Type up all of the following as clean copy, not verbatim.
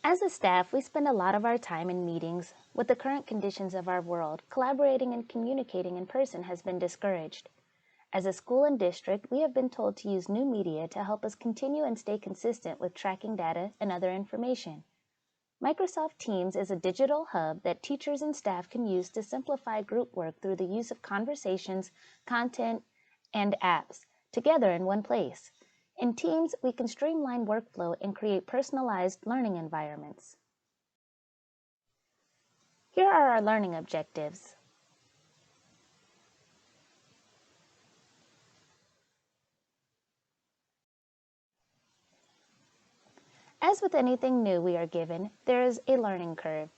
As a staff, we spend a lot of our time in meetings. With the current conditions of our world, collaborating and communicating in person has been discouraged. As a school and district, we have been told to use new media to help us continue and stay consistent with tracking data and other information. Microsoft Teams is a digital hub that teachers and staff can use to simplify group work through the use of conversations, content, and apps together in one place. In Teams, we can streamline workflow and create personalized learning environments. Here are our learning objectives. As with anything new we are given, there is a learning curve.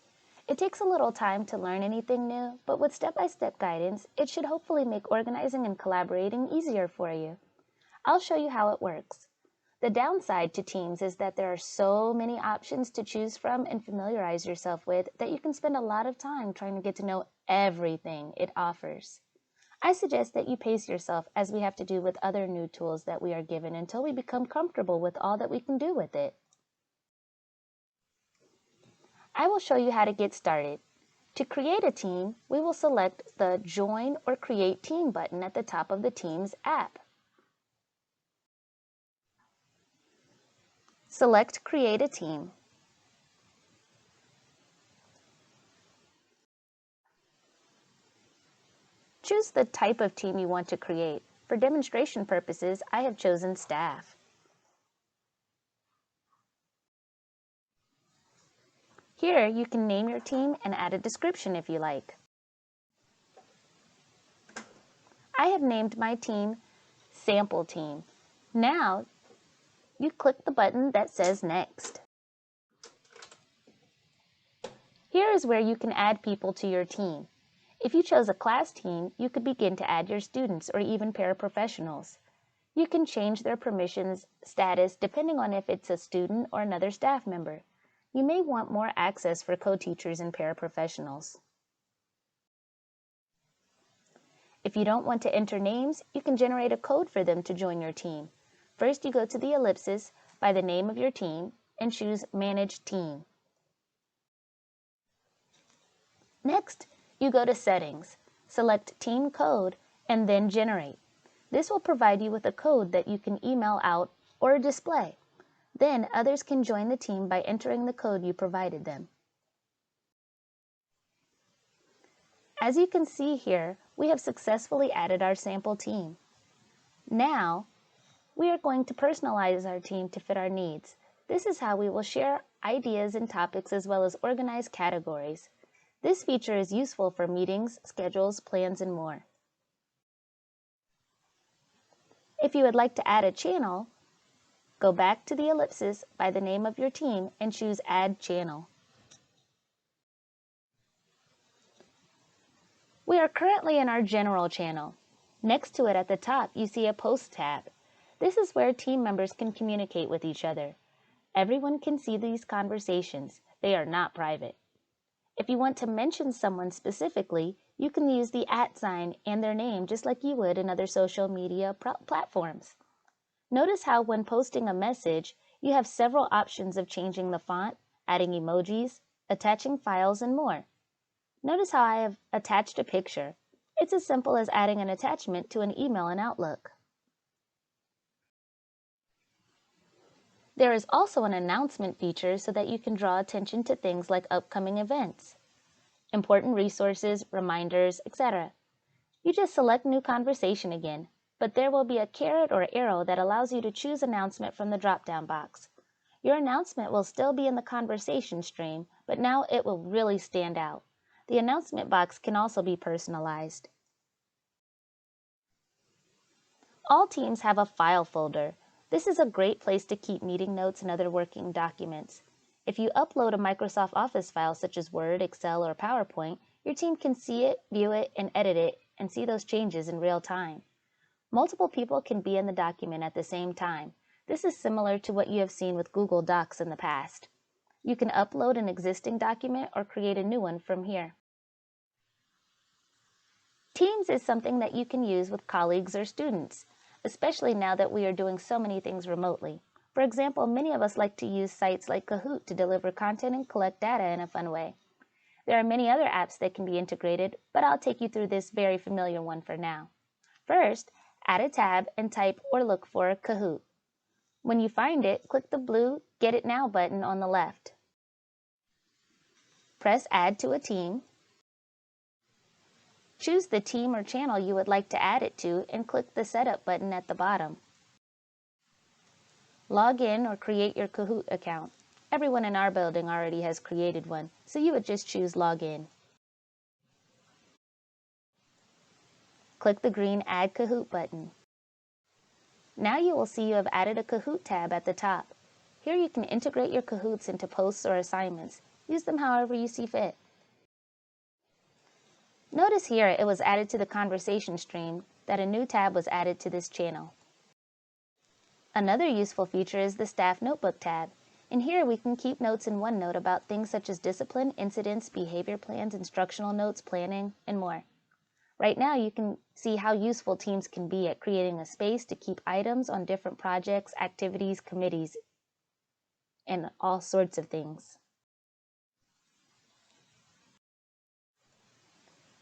It takes a little time to learn anything new, but with step-by-step guidance, it should hopefully make organizing and collaborating easier for you. I'll show you how it works. The downside to Teams is that there are so many options to choose from and familiarize yourself with that you can spend a lot of time trying to get to know everything it offers. I suggest that you pace yourself as we have to do with other new tools that we are given until we become comfortable with all that we can do with it. I will show you how to get started. To create a team, we will select the Join or Create Team button at the top of the Teams app. Select Create a Team. Choose the type of team you want to create. For demonstration purposes, I have chosen Staff. Here, you can name your team and add a description if you like. I have named my team Sample Team. Now, you click the button that says Next. Here is where you can add people to your team. If you chose a class team, you could begin to add your students or even paraprofessionals. You can change their permissions status depending on if it's a student or another staff member. You may want more access for co-teachers and paraprofessionals. If you don't want to enter names, you can generate a code for them to join your team. First, you go to the ellipsis by the name of your team and choose Manage Team. Next, you go to Settings, select Team Code, and then Generate. This will provide you with a code that you can email out or display. Then others can join the team by entering the code you provided them. As you can see here, we have successfully added our sample team. Now, we are going to personalize our team to fit our needs. This is how we will share ideas and topics as well as organize categories. This feature is useful for meetings, schedules, plans, and more. If you would like to add a channel, go back to the ellipsis by the name of your team and choose Add Channel. We are currently in our General channel. Next to it at the top, you see a Post tab. This is where team members can communicate with each other. Everyone can see these conversations. They are not private. If you want to mention someone specifically, you can use the @ sign and their name just like you would in other social media platforms. Notice how when posting a message, you have several options of changing the font, adding emojis, attaching files, and more. Notice how I have attached a picture. It's as simple as adding an attachment to an email in Outlook. There is also an announcement feature so that you can draw attention to things like upcoming events, important resources, reminders, etc. You just select New Conversation again, but there will be a caret or arrow that allows you to choose Announcement from the drop-down box. Your announcement will still be in the conversation stream, but now it will really stand out. The announcement box can also be personalized. All teams have a file folder. This is a great place to keep meeting notes and other working documents. If you upload a Microsoft Office file such as Word, Excel, or PowerPoint, your team can see it, view it, and edit it, and see those changes in real time. Multiple people can be in the document at the same time. This is similar to what you have seen with Google Docs in the past. You can upload an existing document or create a new one from here. Teams is something that you can use with colleagues or students, especially now that we are doing so many things remotely. For example, many of us like to use sites like Kahoot to deliver content and collect data in a fun way. There are many other apps that can be integrated, but I'll take you through this very familiar one for now. First, add a tab and type or look for Kahoot. When you find it, click the blue Get It Now button on the left. Press Add to a Team. Choose the team or channel you would like to add it to and click the Setup button at the bottom. Log in or create your Kahoot account. Everyone in our building already has created one, so you would just choose Log In. Click the green Add Kahoot button. Now you will see you have added a Kahoot tab at the top. Here you can integrate your Kahoots into posts or assignments. Use them however you see fit. Notice here it was added to the conversation stream that a new tab was added to this channel. Another useful feature is the Staff Notebook tab. In here we can keep notes in OneNote about things such as discipline, incidents, behavior plans, instructional notes, planning, and more. Right now you can see how useful teams can be at creating a space to keep items on different projects, activities, committees, and all sorts of things.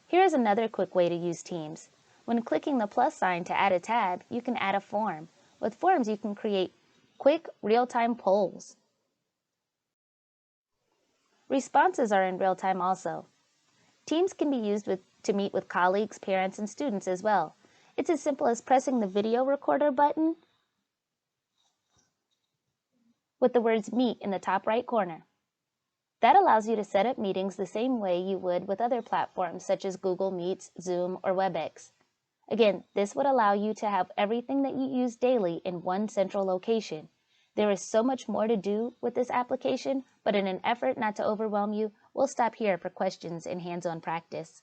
Here's another quick way to use Teams. When clicking the plus sign to add a tab, you can add a form. With forms, you can create quick, real-time polls. Responses are in real time also. Teams can be used to meet with colleagues, parents, and students as well. It's as simple as pressing the video recorder button with the words Meet in the top right corner. That allows you to set up meetings the same way you would with other platforms such as Google Meets, Zoom, or WebEx. Again, this would allow you to have everything that you use daily in one central location. There is so much more to do with this application, but in an effort not to overwhelm you, we'll stop here for questions and hands-on practice.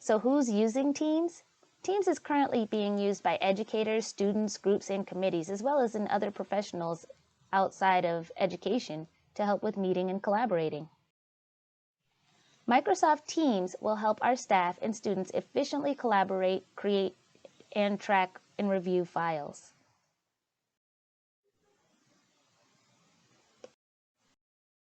So who's using Teams? Teams is currently being used by educators, students, groups, and committees, as well as in other professionals outside of education to help with meeting and collaborating. Microsoft Teams will help our staff and students efficiently collaborate, create, and track and review files.